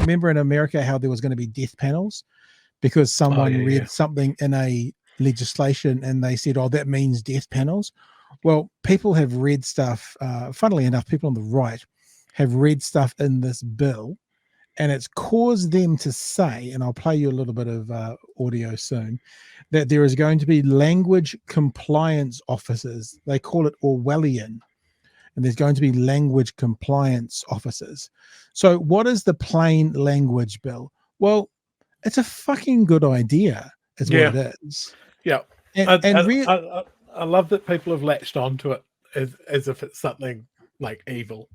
remember in America how there was going to be death panels because someone read something in a legislation and they said, oh, that means death panels. Well, people have read stuff, funnily enough, people on the right have read stuff in this bill, and it's caused them to say, and I'll play you a little bit of audio soon, that there is going to be language compliance officers. They call it Orwellian. And there's going to be language compliance officers. So what is the plain language bill? Well, it's a fucking good idea, is what it is. Yeah. I love that people have latched onto it as if it's something like evil.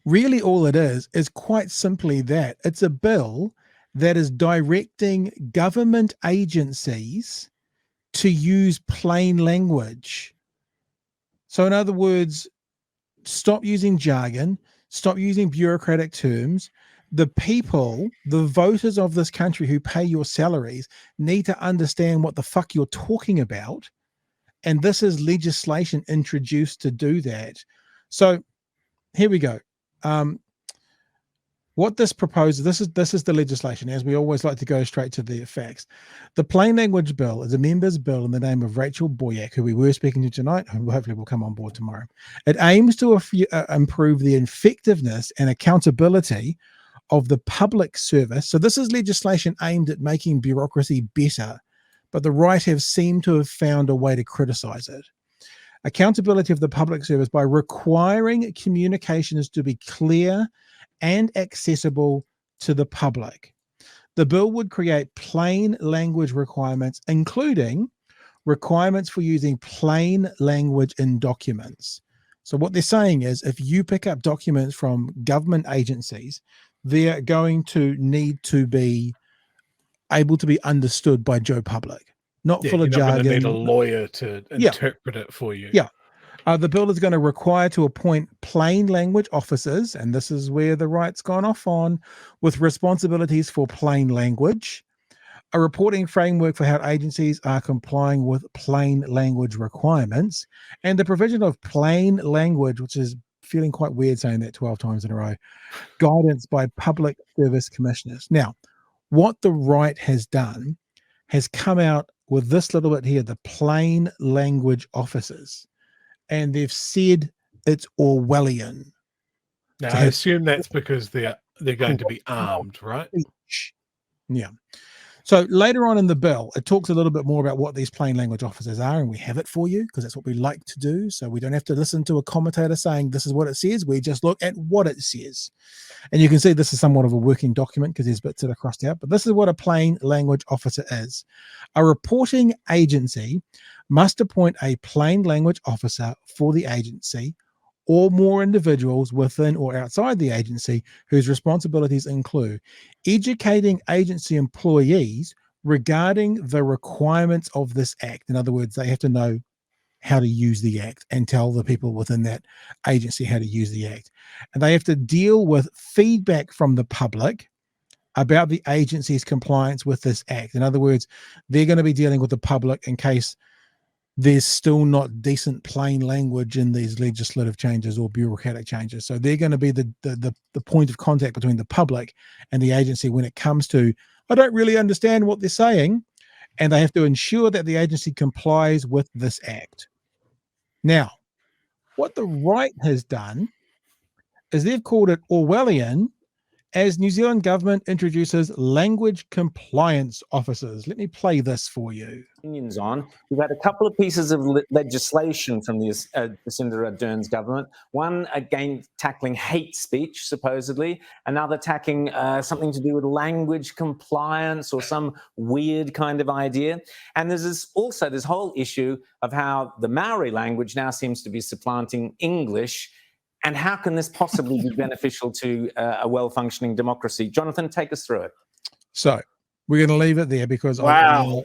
Really, all it is quite simply that. It's a bill that is directing government agencies to use plain language. So in other words, stop using jargon, stop using bureaucratic terms. The people, the voters of this country who pay your salaries need to understand what the fuck you're talking about. And this is legislation introduced to do that. So here we go. What this proposes, this is the legislation, as we always like to go straight to the facts. The plain language bill is a member's bill in the name of Rachel Boyack, who we were speaking to tonight, who hopefully will come on board tomorrow. It aims to improve the effectiveness and accountability of the public service. So this is legislation aimed at making bureaucracy better, but the right have seemed to have found a way to criticize it. Accountability of the public service by requiring communications to be clear and accessible to the public. The bill would create plain language requirements, including requirements for using plain language in documents. So what they're saying is if you pick up documents from government agencies, they're going to need to be able to be understood by Joe Public, not full of jargon. You're not going to need a lawyer to interpret it for you. Yeah. The bill is going to require to appoint plain language officers, and this is where the right's gone off on, with responsibilities for plain language, a reporting framework for how agencies are complying with plain language requirements, and the provision of plain language, which is feeling quite weird saying that 12 times in a row, guidance by public service commissioners. Now, what the right has done has come out with this little bit here, the plain language officers. And they've said it's Orwellian. Now, I assume that's because they're going to be armed, right? Yeah. So later on in the bill, it talks a little bit more about what these plain language officers are, and we have it for you because that's what we like to do. So we don't have to listen to a commentator saying this is what it says. We just look at what it says. And you can see this is somewhat of a working document because there's bits that are crossed out, but this is what a plain language officer is. A reporting agency must appoint a plain language officer for the agency or more individuals within or outside the agency whose responsibilities include educating agency employees regarding the requirements of this act. In other words, they have to know how to use the act and tell the people within that agency how to use the act. And they have to deal with feedback from the public about the agency's compliance with this act. In other words, they're going to be dealing with the public in case there's still not decent plain language in these legislative changes or bureaucratic changes. So they're going to be the point of contact between the public and the agency when it comes to, I don't really understand what they're saying, and they have to ensure that the agency complies with this act. Now, what the right has done is they've called it Orwellian as New Zealand government introduces language compliance officers. Let me play this for you. Opinions on. We've had a couple of pieces of legislation from the Jacinda Ardern's government. One again tackling hate speech, supposedly. Another tackling something to do with language compliance or some weird kind of idea. And there's also this whole issue of how the Maori language now seems to be supplanting English. And how can this possibly be beneficial to a well-functioning democracy? Jonathan, take us through it. So we're going to leave it there because we're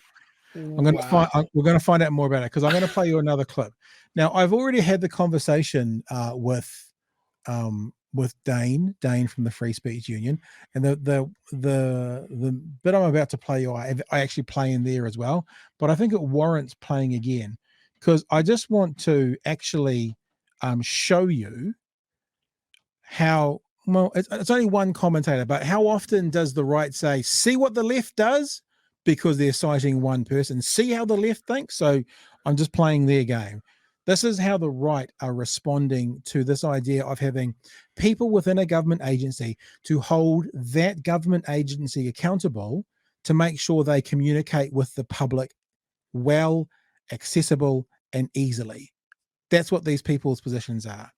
going to find out more about it because I'm going to play you another clip. Now, I've already had the conversation with Dane from the Free Speech Union, and the bit I'm about to play you, I actually play in there as well. But I think it warrants playing again because I just want to actually show you how well, it's only one commentator, but how often does the right say, see what the left does? Because they're citing one person. See how the left thinks? So I'm just playing their game. This is how the right are responding to this idea of having people within a government agency to hold that government agency accountable to make sure they communicate with the public well, accessible, and easily. That's what these people's positions are.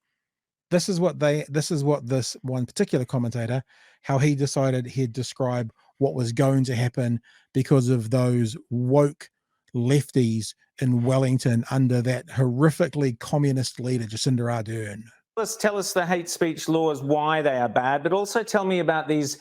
This is what this one particular commentator, how he decided he'd describe what was going to happen because of those woke lefties in Wellington under that horrifically communist leader, Jacinda Ardern. Tell us the hate speech laws, why they are bad, but also tell me about these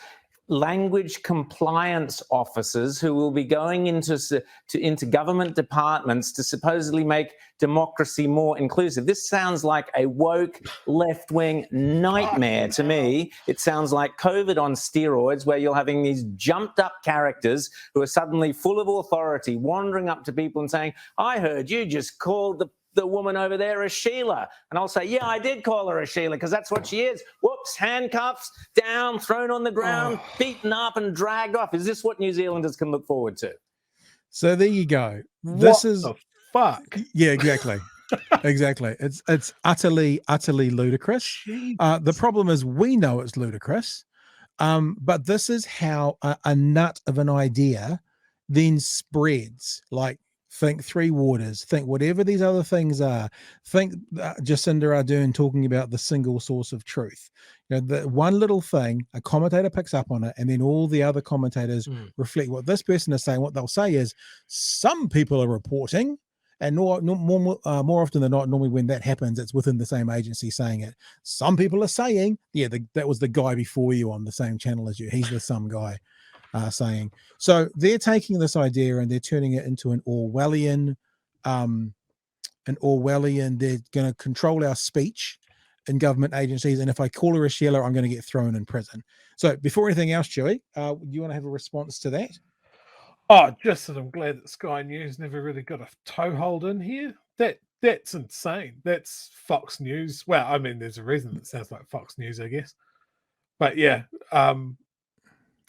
language compliance officers who will be going into government departments to supposedly make democracy more inclusive. This sounds like a woke left-wing nightmare to me. It sounds like COVID on steroids, where you're having these jumped up characters who are suddenly full of authority, wandering up to people and saying, I heard you just called the woman over there a Sheila. And I'll say, yeah, I did call her a Sheila because that's what she is. Whoops, handcuffs, down, thrown on the ground, beaten up and dragged off. Is this what New Zealanders can look forward to? So there you go. What the fuck? Yeah, exactly. Exactly. It's utterly ludicrous. The problem is we know it's ludicrous. But this is how a nut of an idea then spreads. Like, think Three Waters, think whatever these other things are, think Jacinda Ardern talking about the single source of truth. You know, the one little thing, a commentator picks up on it, and then all the other commentators reflect what this person is saying. What they'll say is, some people are reporting, and more often than not, normally when that happens, it's within the same agency saying it. Some people are saying, yeah, that was the guy before you on the same channel as you. He's the some guy. Saying. So they're taking this idea and they're turning it into an Orwellian, they're going to control our speech in government agencies. And if I call her a Sheila, I'm going to get thrown in prison. So before anything else, Chewy, you want to have a response to that? Oh, just that I'm glad that Sky News never really got a toehold in here. That's insane. That's Fox News. Well, I mean, there's a reason that sounds like Fox News, I guess. But yeah,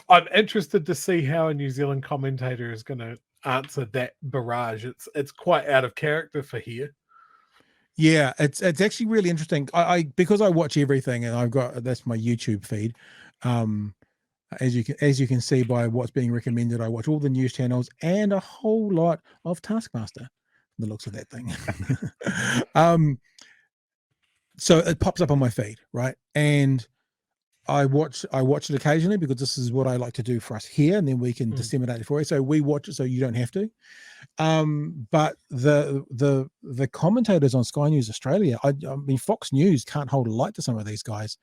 I'm interested to see how a New Zealand commentator is going to answer that barrage. It's quite out of character for here. Yeah, it's actually really interesting. I because I watch everything, and that's my YouTube feed. As you can see by what's being recommended, I watch all the news channels and a whole lot of Taskmaster. The looks of that thing. So it pops up on my feed, right? And I watch it occasionally because this is what I like to do for us here, and then we can disseminate it for you. So we watch it so you don't have to. But the commentators on Sky News Australia, I mean, Fox News can't hold a light to some of these guys.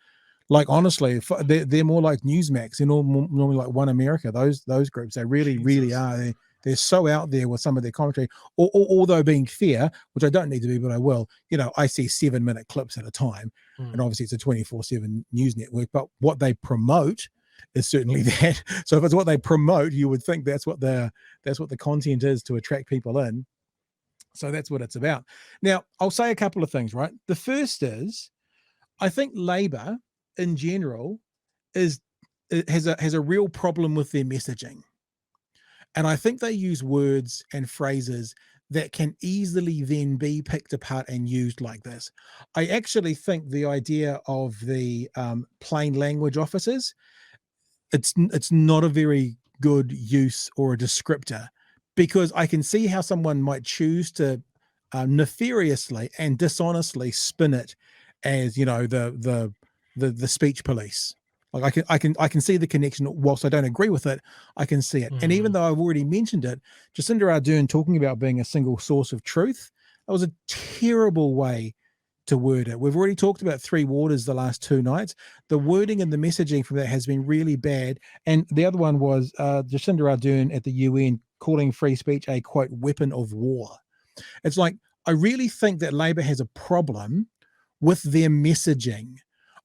Like, honestly, they're more like Newsmax. They're normally like One America. Those groups, they really are. They're so out there with some of their commentary. Although, being fair, which I don't need to be, but I will. You know, I see 7-minute clips at a time, and obviously it's a 24/7 news network. But what they promote is certainly that. So if it's what they promote, you would think that's what the content is to attract people in. So that's what it's about. Now, I'll say a couple of things. Right, the first is, I think Labor in general has a real problem with their messaging. And I think they use words and phrases that can easily then be picked apart and used like this. I actually think the idea of the plain language officers, it's not a very good use or a descriptor, because I can see how someone might choose to nefariously and dishonestly spin it as, you know, the speech police. Like I can see the connection. Whilst I don't agree with it, I can see it. And even though I've already mentioned it, Jacinda Ardern talking about being a single source of truth, that was a terrible way to word it. We've already talked about Three Waters the last 2 nights. The wording and the messaging from that has been really bad. And the other one was Jacinda Ardern at the UN calling free speech a, quote, weapon of war. It's like, I really think that Labor has a problem with their messaging.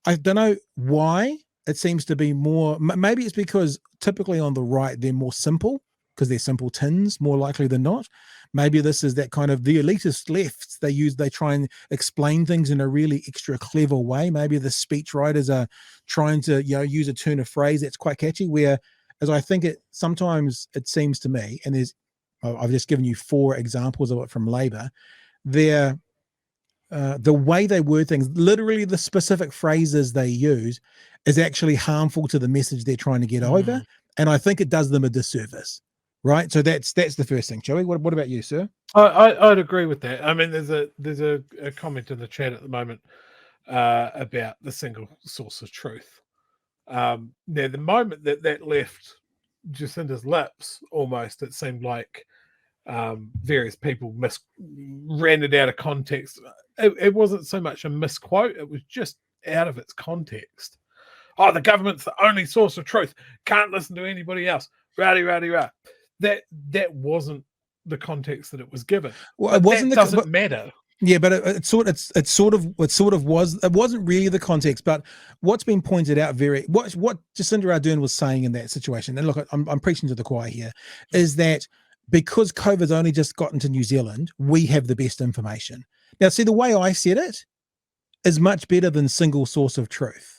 I don't know why. It seems to be more, maybe it's because typically on the right, they're more simple because they're simple tins more likely than not. Maybe this is that kind of the elitist lefts. They try and explain things in a really extra clever way. Maybe the speech writers are trying to, use a turn of phrase that's quite catchy, where, as I think sometimes it seems to me, and I've just given you 4 examples of it from Labour, the way they word things, literally the specific phrases they use, is actually harmful to the message they're trying to get over. And I think it does them a disservice, right? So that's the first thing. Joey, what about you, sir? I'd agree with that. I mean, there's a comment in the chat at the moment about the single source of truth. Now, the moment that left Jacinda's lips, almost, it seemed like various people ran it out of context. It wasn't so much a misquote, it was just out of its context. Oh, the government's the only source of truth. Can't listen to anybody else. Rowdy. That wasn't the context that it was given. Well, it wasn't. Doesn't matter. Yeah, but it sort of was. It wasn't really the context, but what's been pointed out what Jacinda Ardern was saying in that situation. And look, I'm preaching to the choir here, is that because COVID's only just gotten to New Zealand, we have the best information. Now, see, the way I said it is much better than single source of truth.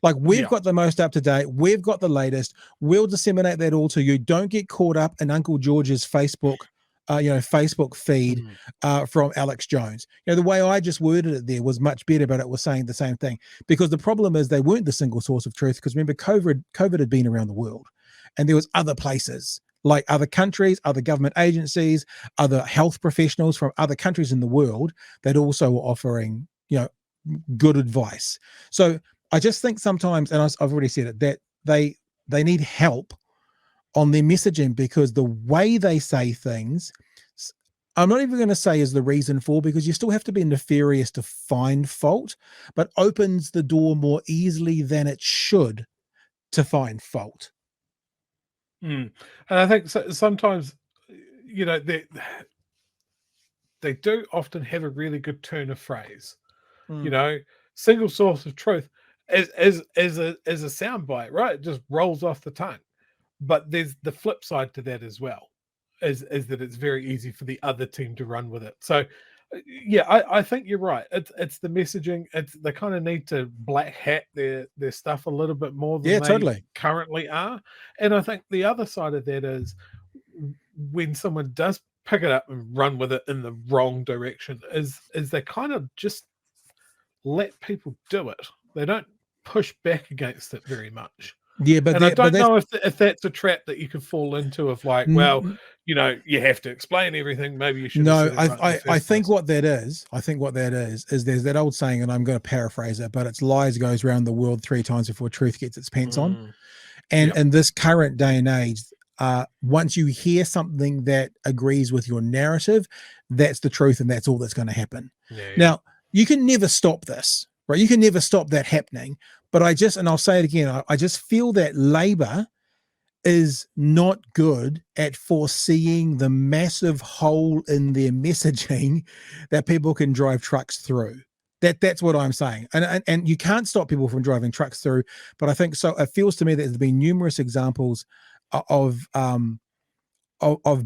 Like, we've got the most up to date. We've got the latest. We'll disseminate that all to you. Don't get caught up in Uncle George's Facebook feed from Alex Jones. The way I just worded it there was much better, but it was saying the same thing. Because the problem is they weren't the single source of truth. Because remember, COVID had been around the world, and there was other places, like other countries, other government agencies, other health professionals from other countries in the world that also were offering, good advice. So I just think sometimes, and I've already said it, that they need help on their messaging, because the way they say things, I'm not even going to say is the reason for, because you still have to be nefarious to find fault, but opens the door more easily than it should to find fault. And I think sometimes, they do often have a really good turn of phrase. Single source of truth as a soundbite, right? It just rolls off the tongue. But there's the flip side to that as well, is that it's very easy for the other team to run with it. So, I think you're right. It's the messaging. They kind of need to black hat their stuff a little bit more than they currently are. And I think the other side of that is when someone does pick it up and run with it in the wrong direction, is they kind of just let people do it. They don't push back against it very much. Yeah, but I don't know if that's a trap that you could fall into, of like, well, you have to explain everything. Maybe you should. No, I think what that is, is there's that old saying, and I'm going to paraphrase it, but it's lies goes around the world 3 times before truth gets its pants on. And in this current day and age, once you hear something that agrees with your narrative, that's the truth, and that's all that's going to happen. Now, you can never stop this, right? You can never stop that happening. But and I'll say it again, I just feel that Labour is not good at foreseeing the massive hole in their messaging that people can drive trucks through. That's what I'm saying. And you can't stop people from driving trucks through, but I think so. It feels to me that there's been numerous examples of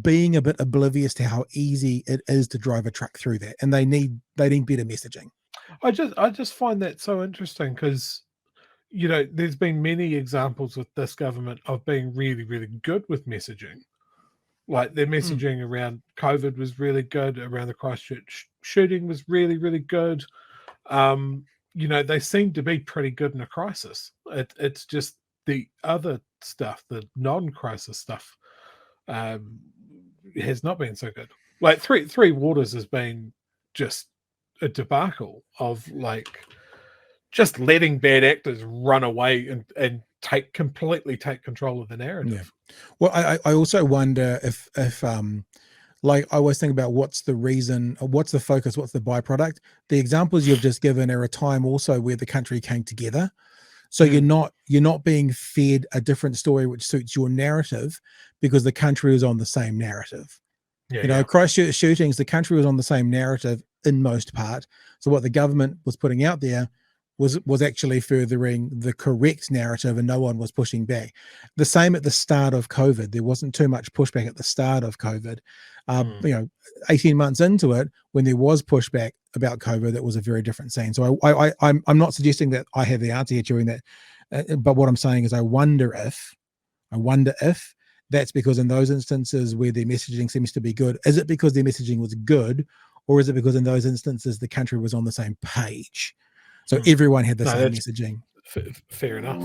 being a bit oblivious to how easy it is to drive a truck through that. And they need better messaging. I just find that so interesting, because there's been many examples with this government of being really, really good with messaging. Like, their messaging around COVID was really good, around the Christchurch shooting was really, really good. They seem to be pretty good in a crisis. It's just the other stuff, the non-crisis stuff, has not been so good. Like, Three Waters has been just a debacle of, like, just letting bad actors run away and completely take control of the narrative. Yeah. Well, I also wonder if like, I always think about what's the reason, what's the focus, what's the byproduct. The examples you've just given are a time also where the country came together. So you're not being fed a different story which suits your narrative, because the country was on the same narrative. Christchurch shootings, the country was on the same narrative in most part. So what the government was putting out there was actually furthering the correct narrative and no one was pushing back. The same at the start of COVID. There wasn't too much pushback at the start of COVID. 18 months into it, when there was pushback about COVID, that was a very different scene. So I'm not suggesting that I have the answer here during that, but what I'm saying is I wonder if that's because in those instances where their messaging seems to be good, is it because their messaging was good, or is it because in those instances the country was on the same page? So everyone had the same messaging. Fair enough.